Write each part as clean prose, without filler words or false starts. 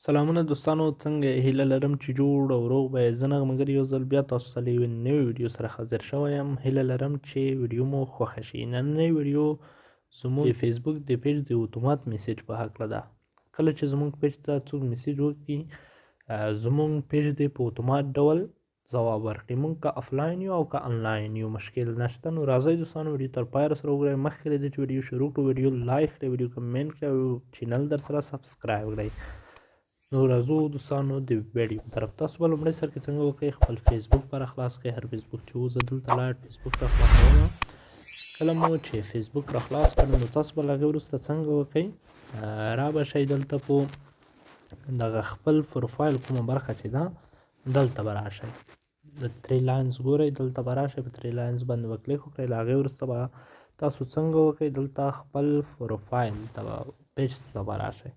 سلامونه دوستانو، څنګه یې؟ هیله لرم چې جوړ او روغ به یې. زه نغمګر یو ځل بیا تاسو ته له یوې نوې ویډیو سره حاضر شوی یم. هیله لرم چې ویډیو مو خوښه شي. نننۍ ویډیو زموږ د فیسبوک د پیج د اتومات میسیج په هکله ده. کله چې زموږ پیج ته څوک میسیج وکړي، زموږ پیج دې په اتومات ډول ځواب ورکړي. موږ که افلاین یو او که انلاین یو، مشکل نشته. نو راځئ دوستانو، ویډیو تر پایه سره وګورئ. مخکې له دې چې ویډیو شروع کړو، ویډیو لایک کړئ، ویډیو کمنټ کړئ او چینل در سره سبسکرایب کړئ. نو راځو دوستانو د ویډیو طرف. تاسو به لومړی سر کې څنګه وکړئ، خپل فیسبوک پر خلاص کړئ. هر فیسبوک چې وو، زه دلته لاړ فیسبوک را خلاصوم. کله مو چې فیسبوک را خلاص کړ، نو تاسو به له هغې وروسته څنګه وکړئ، را به شئ دلته په دغه خپل پروفایل کومه برخه چې ده، دلته به راشئ. د تھری لاینز ګورئ، دلته به راشئ، په تھری لاینز باندې به کلیک وکړئ. له هغې وروسته به تاسو څنګه وکړئ، دلته خپل پروفایل ته پیج ته به راشئ.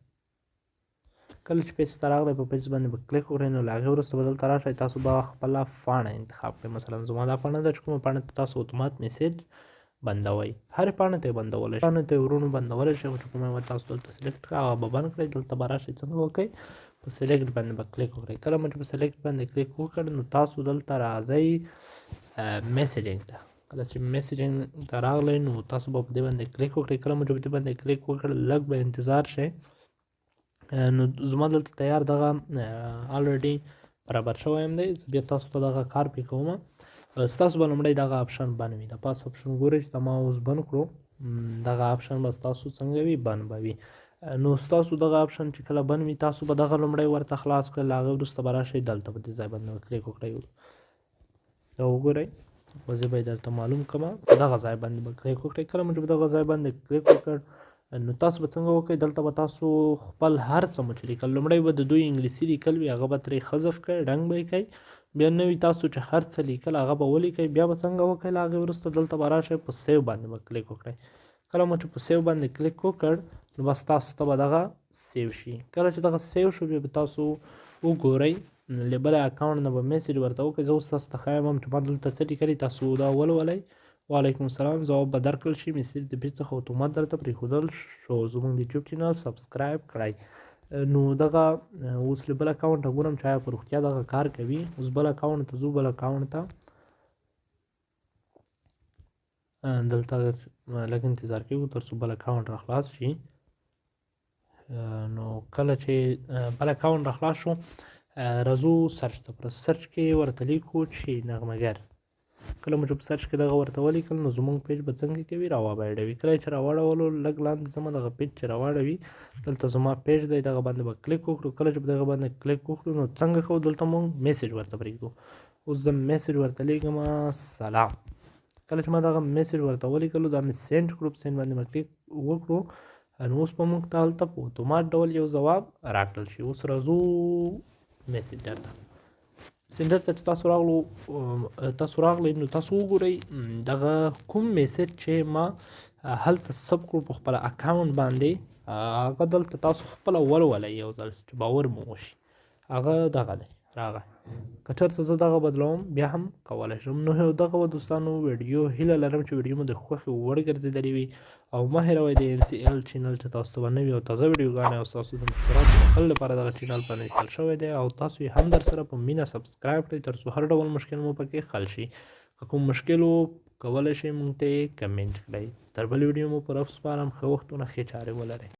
کله چې پیج ته راغلی، په پیج باندې به کلیک وکړئ. نو له هغې وروسته به دلته راشئ، تاسو به خپله پاڼه انتخاب کړئ. مثلا زما دا پاڼه ده چې کومه پاڼه ته تاسو اتومات میسیج بندوئ، هرې پاڼې ته یې بندولی شئ، پاڼې ته یې ورونو بندولی شئ. چې کومه یوه تاسو دلته سلیکټ کړه، هغه به بند کړئ. دلته به راشئ، څنګه وکړئ، په سلیکټ باندې به کلیک وکړئ. کله مو چې په سلیکټ باندې کلیک وکړ، نو تاسو دلته راځئ میسیجینګ ته. کله چې میسیجینګ ته راغلی، نو تاسو به په دې باندې کلیک وکړئ. کله مو چې په دې باندې کلیک وکړ، لږ به انتظار شئ. نو زما دلته تیار دغه الریډي برابر شوی یم دی. زه بیا تاسو ته دغه کار پې کوم. ستاسو به لومړی دغه آپشن بند وي. د پاس آپشن ګورئ چې دا ما اوس بند کړو، دغه آپشن به ستاسو څنګه وي، بند به وي. نو ستاسو دغه آپشن چې کله بند وي، تاسو به دغه لومړی ورته خلاص کړئ. له هغې وروسته به راشئ دلته په دې ځای باندې به کلیک وکړئ. دا وګورئ، زه به یې درته معلوم کړم. په دغه ځای باندې به کلیک وکړئ. کله مو چې په دغه ځای باندې کلیک وکړ، نو تاسو به څنګه وکړئ، دلته به تاسو خپل هر څه مو چې لیکل، لومړی به د دوی انګلیسي لیکل وي، هغه به ترې حذف کړئ، ډنګ به یې کړئ. بیا نوي تاسو چې هر څه لیکل، هغه به ولیکئ. بیا به څنګه وکړئ، له هغې وروسته دلته به راشئ، په سیو باندې به کلیک وکړئ. کله مو چې په سیو باندې کلیک وکړ، نو بس تاسو ته به دغه سیو شي. کله چې دغه سیو شو، بیا به تاسو وګورئ، له بله اکاونټ نه به میسیج ورته وکړئ. زه اوس تاسو ته ښیم چې ما دلته څه لیکلي، تاسو دا ولولئ. وعلیکم السلام، ځواب به درکړل شي. میسیج د پیج څخه اتومات درته پرېښودل شو. زموږ د یوټیوب چینل سبسکرایب کړئ. نو دغه اوس له بل اکاونټه ګورم چې آیا په روغتیا دغه کار کوي. اوس بل اکاونټ ته ځو، بل اکاونټ ته دلته لږ انتظار کوو تر څو بل اکاونټ را خلاص شي. نو کله چې بل اکاونټ را خلاص شو، راځو سرچ ته. په سرچ کې ورته لیکو چې نغمګر. کله مو چې په سرچ کې دغه ورته ولیکل، نو زموږ پیج به څنګه کوي، راواړوي. کله چې راواړولو، لږ لاندې ځمه، دغه پیج چې راواړوي، دلته زما پیج دی، دغه باندې به کلیک وکړو. کله چې په دغه باندې کلیک وکړو، نو څنګه کوو، دلته مو میسیج ورته پرېږدو. اوس زه میسیج ورته لیکم، سلام. کله چې ما دغه میسیج ورته ولیکلو، دا مې سینډ کړو. په سینډ باندې به کلیک وکړو، نو اوس به موږ ته هلته په اتومات ډول یو ځواب راکړل شي. اوس راځو میسنجر ته. میسنجر ته چې تاسو راغلی، نو تاسو وګورئ دغه کوم میسیج چې ما هلته سب کړو په خپله اکاونټ باندې، هغه دلته تاسو خپله ولولئ یو ځل چې باور مو وشي. هغه دغه دی، راغی. که چېرته زه دغه بدلوم، بیا هم کولی شم. نو دغه و دوستانو ویډیو. هیله لرم چې ویډیو مو د خوښې وړ ګرځېدلې وي. او مه هېروئ د MCL چینل چې تاسو ته به نوي او تازه ویډیوګانې او ستاسو د مشوراتو د حل لپاره دغه چینل باندې انسټال شوی دی، او تاسو یې هم در سره په مینه سبسکرایب کړئ، تر څو هر ډول مشکل مو پکې حل شي. که کوم مشکل و، کولی شئ موږ ته یې کمنټ کړئ. تر بلې ویډیو مو په رب سپارم. ښه وختونه، ښې چارې ولرئ.